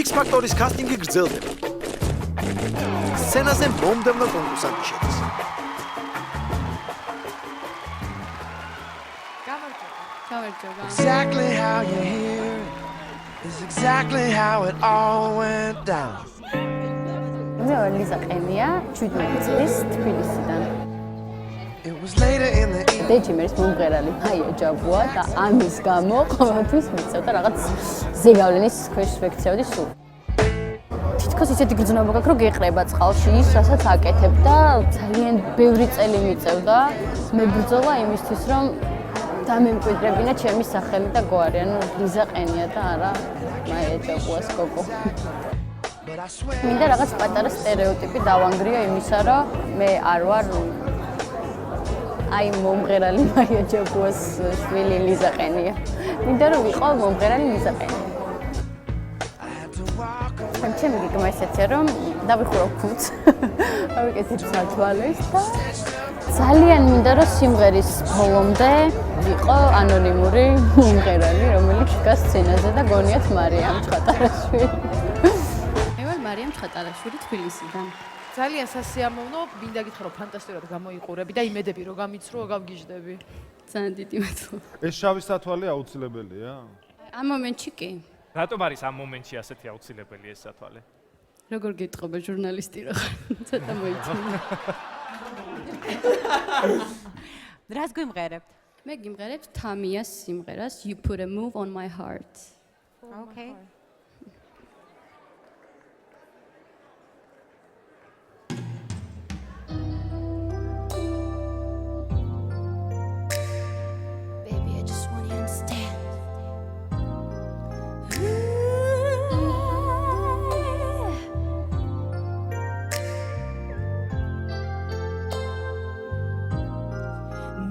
X Factor-ის კასტინგი გრძელდება. სცენაზე მომდევნო კონკურსანტი შედის. Exactly how you hear is exactly how it all went down. მე ლიზა ყენია 17 წლის თბილისიდან. It was later in the evening. დეჯიმერის მომღერალი მაია ჯაბუა და ამის გამო ყოველთვის მიწევდა რაღაც ზეგავლენის ქვეშ ვექცევდი სულ. თითქოს ისეთი გრძნობა გაქვს რომ გეყრება წყალში ის რასაც აკეთებ და ძალიან ბევრი წელი მიწევდა მებრძოლა იმისთვის რომ დამემკვიდრებინა ჩემი სახელი და გვარი, ანუ ლიზა ყენია და არა მაია ჯაბუას გოგო. მინდა რაღაც პატარა სტერეოტიპი დავანგრიო იმისა, რომ მე არ ვარ აი მომღერალი მაია ჯაბუას შვილი ლიზა ყენია. მინდა რომ ვიყო მომღერალი ლიზა ყენია. ჩემი გეგმა ისეთია რომ დავიხურო ფუძს, ავიკეთებ სათვალეს და ძალიან მინდა რომ სიმღერის ბოლომდე ვიყო ანონიმური მომღერალი, რომელიც დგას სცენაზე და გონიათ მარიამ ჩხატარაშვილი. მე ვარ მარიამ ჩხატარაშვილი თბილისიდან. ძალიან სასიამოვნო, მინდა გითხრა რომ ფანტასტიკურად გამოიყურები და იმედები რომ გამიცრო, გავგიჟდები. ძალიან დიდი მადლობა. ეს შავი სათვალე აუცილებელია? ამ მომენტში კი. რატომ არის ამ მომენტში ასეთი აუცილებელი ეს სათვალე? როგორ გეტყობა ჟურნალისტი რა ხარ? ცოტა მოიწონა. რას გვიმღერებთ? მე გიმღერებ თამიას სიმღერას You Put a Move on My Heart. Okay. Baby, I just want you to understand.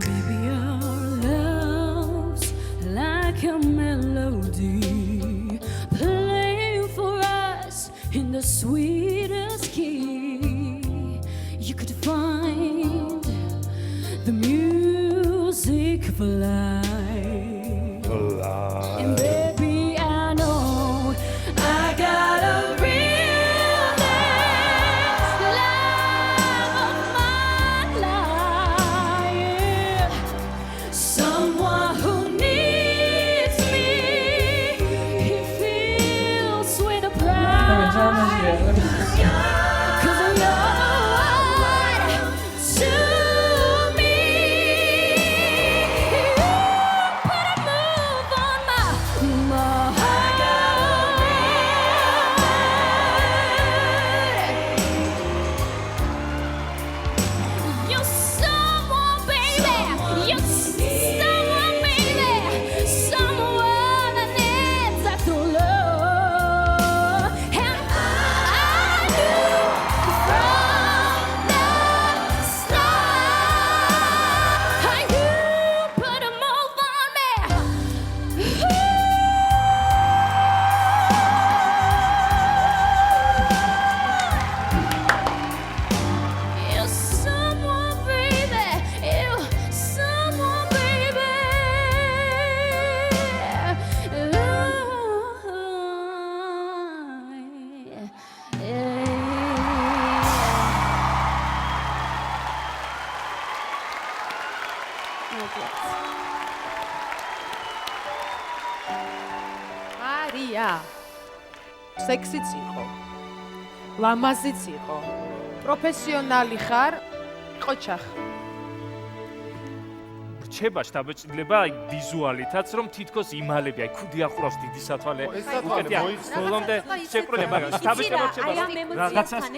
Baby, our love's like a melody playing for us in the sweetest key. You could find the music of life. And baby, I know I got a real love of my life. Someone who needs me. He feels with a pride. 'Cause I know to me. You put a move on my heart. You're someone, baby. You're someone, baby. Someone that needs that love. And I knew from the start. You put a move on me. You're someone, baby. You're someone, baby. მარია. სექსიც იყო. ლამაზიც იყო. პროფესიონალი ხარ, ყოჩახ. რჩება შთაბეჭდილება აი ვიზუალითაც რომ თითქოს იმალები აი ქუდი ახურავს დიდი სათვალე უკეთია ბოლომდე შეკვდება შთაბეჭდილება რჩება აი ამ ემოციასთან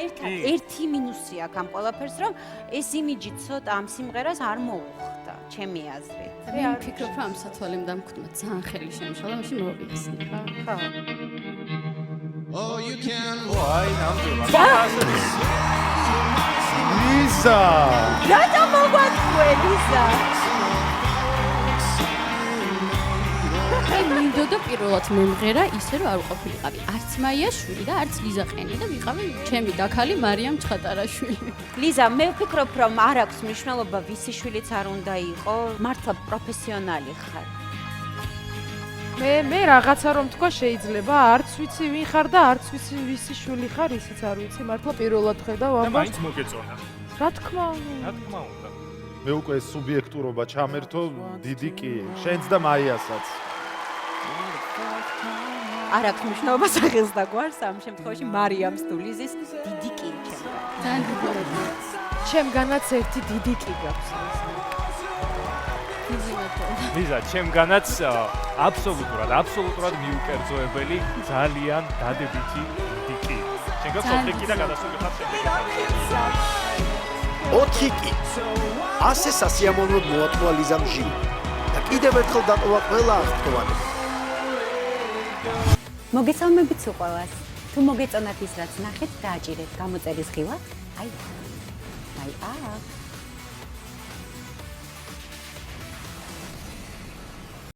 ერთი მინუსი აქვს ამ ყველაფერს რომ ეს იმიჯი ცოტა ამ სიმღერას არ მოუხდა ჩემი აზრით. მე ვფიქრობ რომ ამ სათვალემ დამკვიდმა ძალიან ხელი შემშალა, მაშინ მოვიხსნი ხა? ხო. Oh, you can აი ნამდვილად ლიზა! რატო მოგვაწყუე ლიზა? მე მინდოდა პირველად მემღერა ისე რომ არ ვყოფილიყავი არც მაია შვილი და არც ლიზა ყენია და ვიყავი ჩემი დაქალი მარიამ ჩხატარაშვილი. ლიზა, მე ვფიქრობ რომ არ აქვს მნიშვნელობა ვისი შვილიც არ უნდა იყო, მართლა პროფესიონალი ხარ. მე რაღაცა რომ თქვა შეიძლება, არც ვიცი ვინ ხარ და არც ვიცი ვისი შვილი ხარ, ისიც არ ვიცი, მართლა პირველად ხედავ და ამბავს. მაინც მოგეწონა. რა თქმა უნდა. რა თქმა უნდა. მე უკვე სუბიექტურობა ჩამერთო დიდი კი შენც და მაიასაც. არ აქვს მნიშვნელობა სახელს და გვარს, ამ შემთხვევაში მარიამს დულიზის დიდი კი ჩემგან. ჩემგანაც ერთი დიდი კი გაქვს. ლიზა, ჩემგანაც აბსოლუტურად მიუკერძოებელი, ძალიან დადებითი დიკი. შენ გაქვს 4 კი და გადასული ხარ შემდეგ. 4 კი. ასე სასიამოვნოდ მოატყვა ლიზამ ჟილი. და კიდევ ერთხელ დატოვა ყველა აღდგომანი. მოგეწონებით უყურას. თუ მოგეწონათ ის რაც ნახეთ, დააჭირეთ გამოწერის ღილაკ. აი.